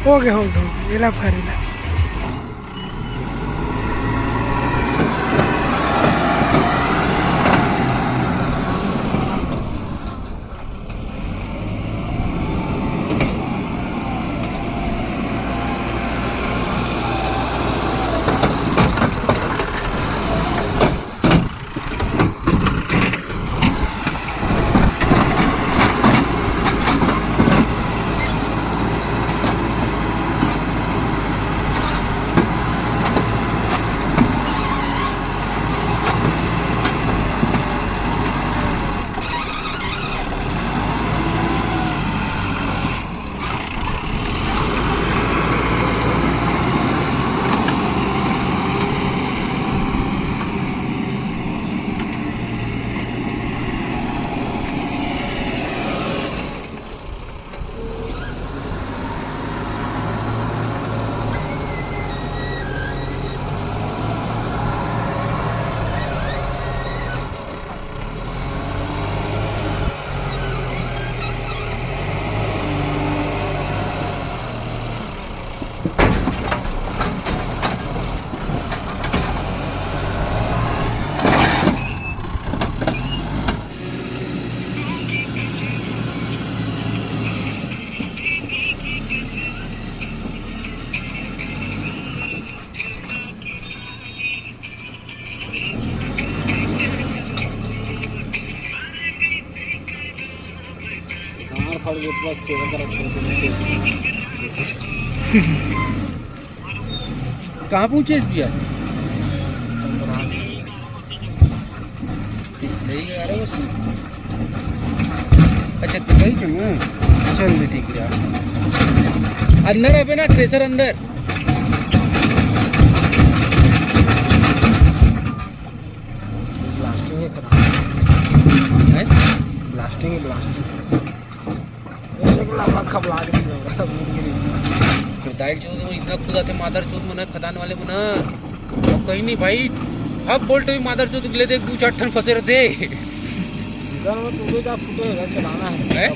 ಹೋಗಿ ಹೋಗಿ ಇಲ್ಲ ಫರಿಲ್ಲ. कहाँ पहुँचे इस भैया? अच्छा तो कहीं क्यों? चल ठीक है अंदर है ना क्रेसर अंदर ब्लास्टिंग है ब्लास्टिंग दाइल चूत इतना खुदा थे मादर चूत मना खदान वाले मना और कहीं नहीं भाई अब बोल्ट भी मादर चूत ले दे 2-4 टन फंसे रहते फुटे चलाना है।